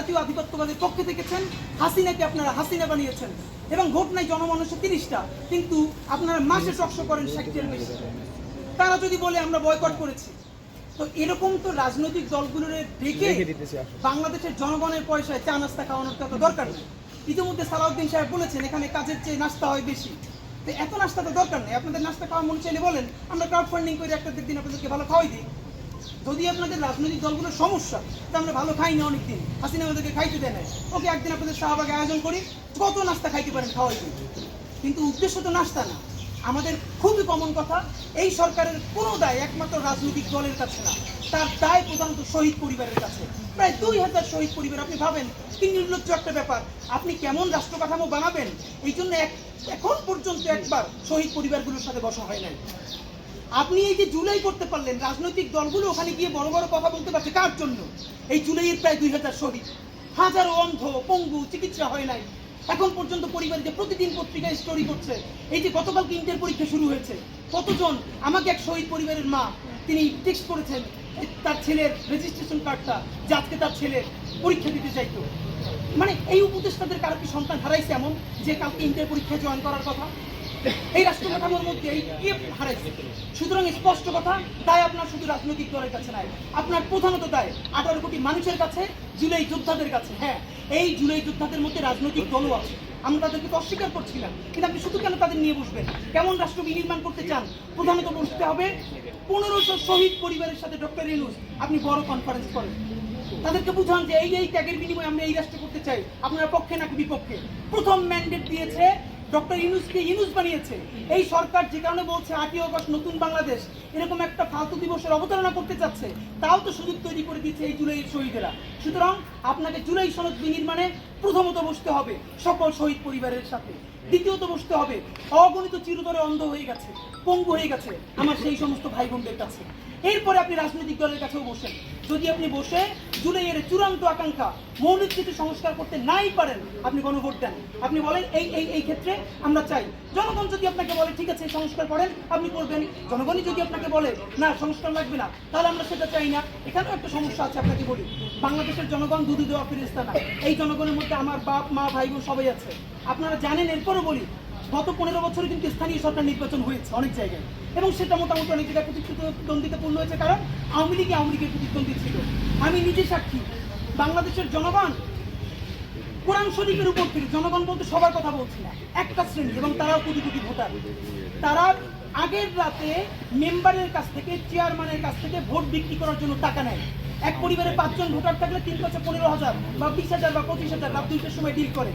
জাতীয় আধিপত্যবাদের পক্ষে থেকেছেন, হাসিনাকে আপনারা হাসিনা বানিয়েছেন, এবং ভোট নাই জনমানুষে 30টা, কিন্তু আপনারা মাসে টকশো করেন 60-এর বেশি। তারা যদি বলে আমরা বয়কট করেছি, তো এরকম তো রাজনৈতিক দলগুলোর দেখে বাংলাদেশের জনগণের পয়সায় চা নাস্তা খাওয়ানোর তো দরকার নেই। ইতিমধ্যে সালাউদ্দিন সাহেব বলেছেন এখানে কাজের চেয়ে নাস্তা হয় বেশি, তো এত নাস্তা তো দরকার নেই। আপনাদের নাস্তা খাওয়ার মনে চাইলে বলেন, আমরা ক্রাউড ফান্ডিং করে একটা দিন আপনাদেরকে ভালো খাওয়াই দিই। যদি আপনাদের রাজনৈতিক দলগুলোর সমস্যা, তা আমরা ভালো খাই না অনেকদিন, হাসিনা আমাদেরকে খাইতে দেয় না, ওকে একদিন আপনাদের শাহবাগে আয়োজন করি, কত নাস্তা খাইতে পারেন খাওয়াই দিই। কিন্তু উদ্দেশ্য তো নাস্তা না। আমাদের খুবই কমন কথা, এই সরকারের কোনো দায় একমাত্র রাজনৈতিক দলের কাছে না, তার দায় প্রধানত শহীদ পরিবারের কাছে। প্রায় 2000 শহীদ পরিবার। আপনি ভাবেন কি নির্লজ্জ একটা ব্যাপার, আপনি কেমন রাষ্ট্র কাঠামো বানাবেন, এই জন্য এখন পর্যন্ত একবার শহীদ পরিবারগুলোর সাথে বসা হয় নাই। আপনি এই যে জুলাই করতে পারলেন, রাজনৈতিক দলগুলো ওখানে গিয়ে বড় বড় কথা বলতে পারছে কার জন্য? এই জুলাইয়ের প্রায় 2000 শহীদ, হাজারো অন্ধ পঙ্গু, চিকিৎসা হয় নাই এখন পর্যন্ত। পরিবার যে প্রতিদিন পত্রিকায় স্টোরি করছে, এই যে গতকালকে ইন্টার পরীক্ষা শুরু হয়েছে, কতজন, আমাকে এক শহীদ পরিবারের মা তিনি টেক্সট করেছেন তার ছেলের রেজিস্ট্রেশন কার্ডটা যে আজকে তার ছেলে পরীক্ষা দিতে চাইতো। মানে এই উপদেষ্টাদের কারো কি সন্তান হারাইছে এমন যে কালকে ইন্টার পরীক্ষায় জয়েন করার কথা? এই রাষ্ট্র কাঠামোর মধ্যে এই কে হারাইছে? সুতরাং স্পষ্ট কথা, দায় আপনার শুধু রাজনৈতিক দলের কাছে নাই, আপনার প্রধানত দায় 18 কোটি মানুষের কাছে, জুলাই যোদ্ধাদের কাছে। হ্যাঁ, এই জুলাই যোদ্ধাদের মধ্যে রাজনৈতিক দলও আছে, আমরা তাদেরকে তো অস্বীকার করছি না, কিন্তু আপনি শুধু কেন তাদের নিয়ে বসবেন? কেমন রাষ্ট্র বিনির্মাণ করতে চান? প্রধানত বসতে হবে 1500 শহীদ পরিবারের সাথে। ডক্টর ইউনূস, আপনি বড় কনফারেন্স করেন, তাদেরকে বুঝান যে এই ত্যাগের বিনিময়ে আমরা এই রাষ্ট্র করতে চাই, আপনারা পক্ষে নাকি বিপক্ষে? প্রথম ম্যান্ডেট দিয়েছে ডক্টর ইউনূসকে, ইউনূস বানিয়েছে এই সরকার। যে কারণে বলছে 8ই আগস্ট নতুন বাংলাদেশ এরকম একটা ফালতু দিবসের অবতারণা করতে চাচ্ছে, তাও তো সুযোগ তৈরি করে দিচ্ছে এই জুলাইয়ের শহীদেরা। সুতরাং আপনাকে জুলাই সনদ বিনির্মাণে প্রথমত বসতে হবে সকল শহীদ পরিবারের সাথে, দ্বিতীয়ত বসতে হবে অগণিত চিরতরে অন্ধ হয়ে গেছে, পঙ্গু হয়ে গেছে আমার সেই সমস্ত ভাই বোনদের কাছে। এরপরে আপনি রাজনৈতিক দলের কাছেও বসেন। যদি আপনি বসে জুলাইয়ের চূড়ান্ত আকাঙ্ক্ষা মৌলিক কিছু সংস্কার করতে নাই পারেন, আপনি গণভোট দেন, আপনি বলেন এই ক্ষেত্রে আমরা চাই। জনগণ যদি আপনাকে বলে ঠিক আছে সংস্কার করেন, আপনি করবেন। জনগণই যদি আপনাকে বলে না সংস্কার লাগবে না, তাহলে আমরা সেটা চাই না। এখানেও একটা সমস্যা আছে, আপনাকে বলি, বাংলাদেশের জনগণ দুধ দেওয়া ফেরেশতা না। এই জনগণের মধ্যে আমার বাপ মা ভাই বোন সবাই আছে, আপনারা জানেন। এরপরও বলি, গত 15 বছরে কিন্তু স্থানীয় সরকার নির্বাচন হয়েছে অনেক জায়গায়, এবং সেটা মোটামুটি অনেক জায়গায় প্রতিদ্বন্দ্বিতাপূর্ণ হয়েছে, কারণ আওয়ামী লীগের প্রতিদ্বন্দ্বী ছিল। আমি নিজে সাক্ষী, বাংলাদেশের জনগণ কোরআন শরীফের উপর থেকে, জনগণ বলতে সবার কথা বলছি না, একটা শ্রেণী, এবং তারাও কোটি কোটি ভোটার, তারা আগের রাতে মেম্বারের কাছ থেকে, চেয়ারম্যানের কাছ থেকে ভোট বিক্রি করার জন্য টাকা নেয়। এক পরিবারে 5 জন ভোটার থাকলে 3 পাঁচে 15,000 বা 20,000 বা 25,000 রাত 2টার সময় ডিল করে।